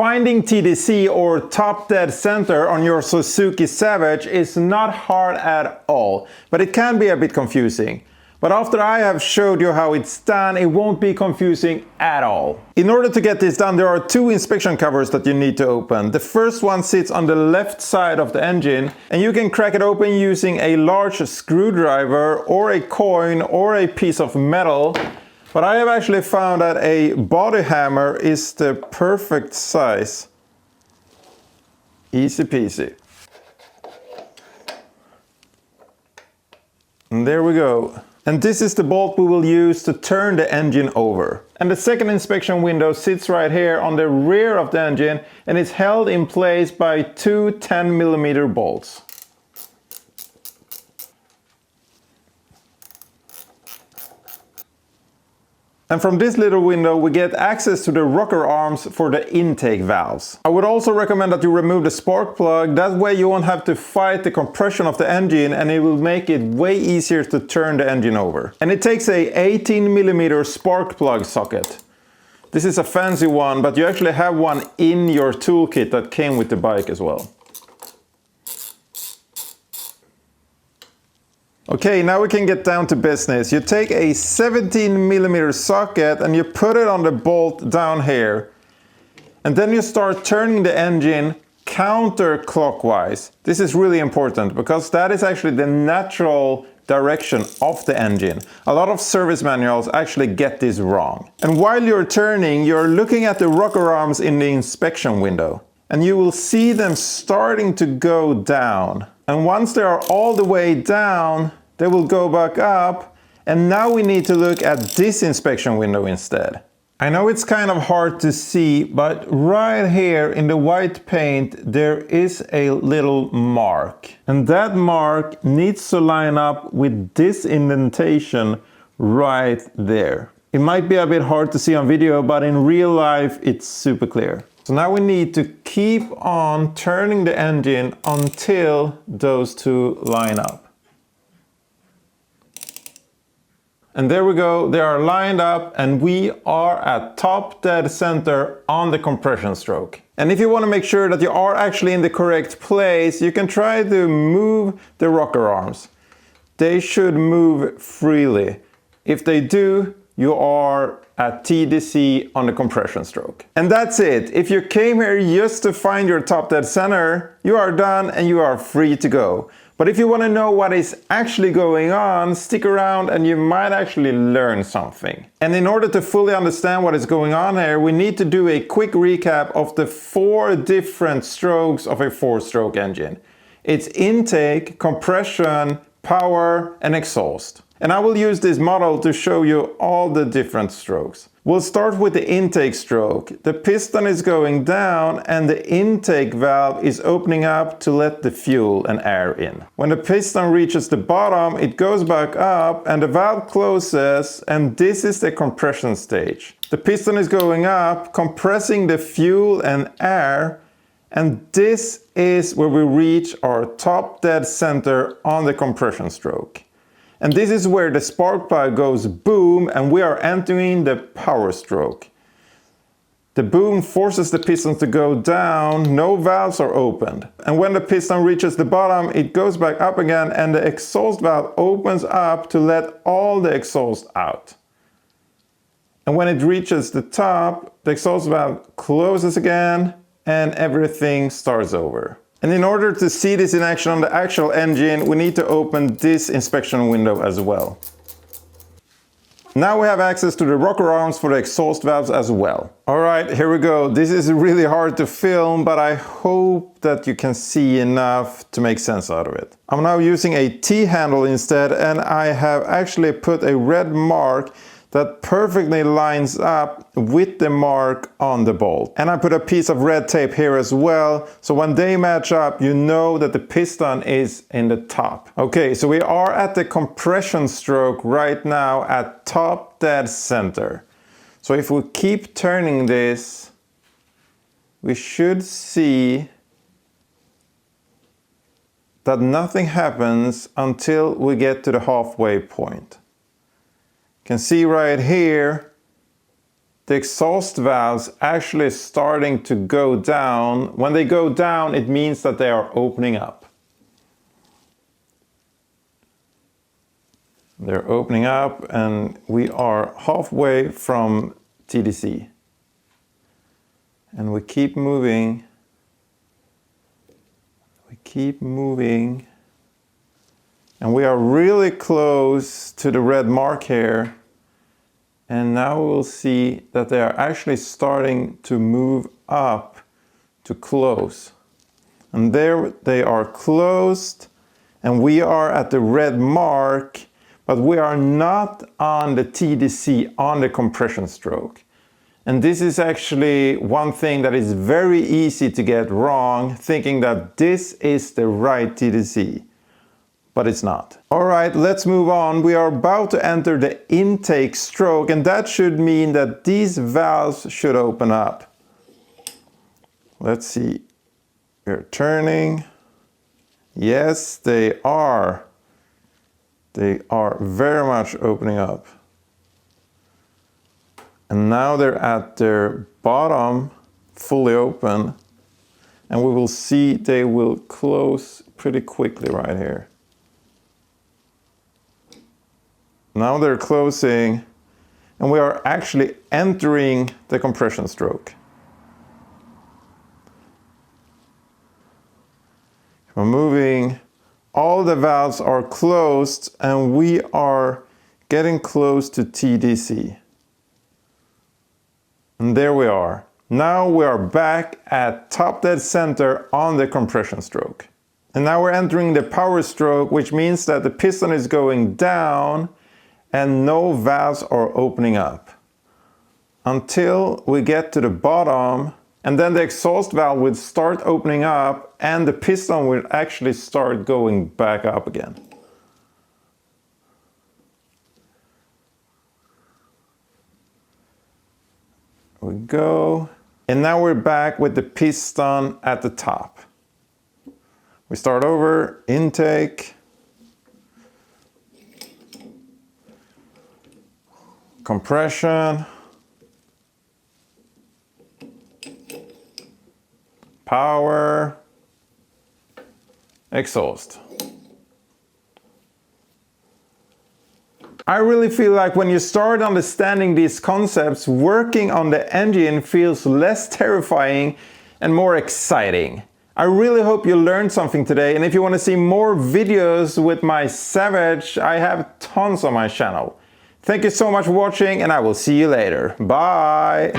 Finding TDC or top dead center on your Suzuki Savage is not hard at all, but it can be a bit confusing. But after I have showed you how it's done, it won't be confusing at all. In order to get this done, there are two inspection covers that you need to open. The first one sits on the left side of the engine, and you can crack it open using a large screwdriver or a coin or a piece of metal. But I have actually found that a body hammer is the perfect size. Easy peasy. And there we go. And this is the bolt we will use to turn the engine over. And the second inspection window sits right here on the rear of the engine, and it's held in place by two 10mm bolts. And from this little window we get access to the rocker arms for the intake valves. I would also recommend that you remove the spark plug, that way you won't have to fight the compression of the engine and it will make it way easier to turn the engine over. And it takes a 18mm spark plug socket. This is a fancy one, but you actually have one in your toolkit that came with the bike as well. Okay, now we can get down to business. You take a 17mm socket and you put it on the bolt down here. And then you start turning the engine counterclockwise. This is really important because that is actually the natural direction of the engine. A lot of service manuals actually get this wrong. And while you're turning, you're looking at the rocker arms in the inspection window. And you will see them starting to go down. And once they are all the way down, they will go back up, and now we need to look at this inspection window instead. I know it's kind of hard to see, but right here in the white paint there is a little mark. And that mark needs to line up with this indentation right there. It might be a bit hard to see on video, but in real life it's super clear. So now we need to keep on turning the engine until those two line up. And there we go, they are lined up and we are at top dead center on the compression stroke. And if you want to make sure that you are actually in the correct place, you can try to move the rocker arms. They should move freely. If they do, you are at TDC on the compression stroke. And that's it. If you came here just to find your top dead center, you are done and you are free to go. But if you want to know what is actually going on, stick around and you might actually learn something. And in order to fully understand what is going on here, we need to do a quick recap of the 4 different strokes of a 4-stroke engine. It's intake, compression, power and exhaust. And I will use this model to show you all the different strokes. We'll start with the intake stroke. The piston is going down and the intake valve is opening up to let the fuel and air in. When the piston reaches the bottom, it goes back up and the valve closes, and this is the compression stage. The piston is going up, compressing the fuel and air, and this is where we reach our top dead center on the compression stroke. And this is where the spark plug goes boom and we are entering the power stroke. The boom forces the piston to go down, no valves are opened. And when the piston reaches the bottom, it goes back up again and the exhaust valve opens up to let all the exhaust out. And when it reaches the top, the exhaust valve closes again and everything starts over. And in order to see this in action on the actual engine, we need to open this inspection window as well. Now we have access to the rocker arms for the exhaust valves as well. Alright, here we go. This is really hard to film, but I hope that you can see enough to make sense out of it. I'm now using a T-handle instead, and I have actually put a red mark that perfectly lines up with the mark on the bolt. And I put a piece of red tape here as well, so when they match up, you know that the piston is in the top. Okay, so we are at the compression stroke right now at top dead center. So if we keep turning this, we should see that nothing happens until we get to the halfway point. You can see right here the exhaust valves actually starting to go down. When they go down, it means that they are opening up. They're opening up and we are halfway from TDC. And we keep moving. We keep moving. And we are really close to the red mark here. And now we'll see that they are actually starting to move up to close. And there they are closed. And we are at the red mark, but we are not on the TDC, on the compression stroke. And this is actually one thing that is very easy to get wrong, thinking that this is the right TDC. But it's not. All right, let's move on. We are about to enter the intake stroke, and that should mean that these valves should open up. Let's see. We're turning. Yes, they are. They are very much opening up. And now they're at their bottom, fully open. And we will see they will close pretty quickly right here. Now they're closing, and we are actually entering the compression stroke. We're moving, all the valves are closed, and we are getting close to TDC. And there we are. Now we are back at top dead center on the compression stroke. And now we're entering the power stroke, which means that the piston is going down and no valves are opening up until we get to the bottom, and then the exhaust valve will start opening up and the piston will actually start going back up again. We go, and now we're back with the piston at the top. We start over, intake, compression, power, exhaust. I really feel like when you start understanding these concepts, working on the engine feels less terrifying and more exciting. I really hope you learned something today, and if you want to see more videos with my Savage, I have tons on my channel. Thank you so much for watching, and I will see you later. Bye!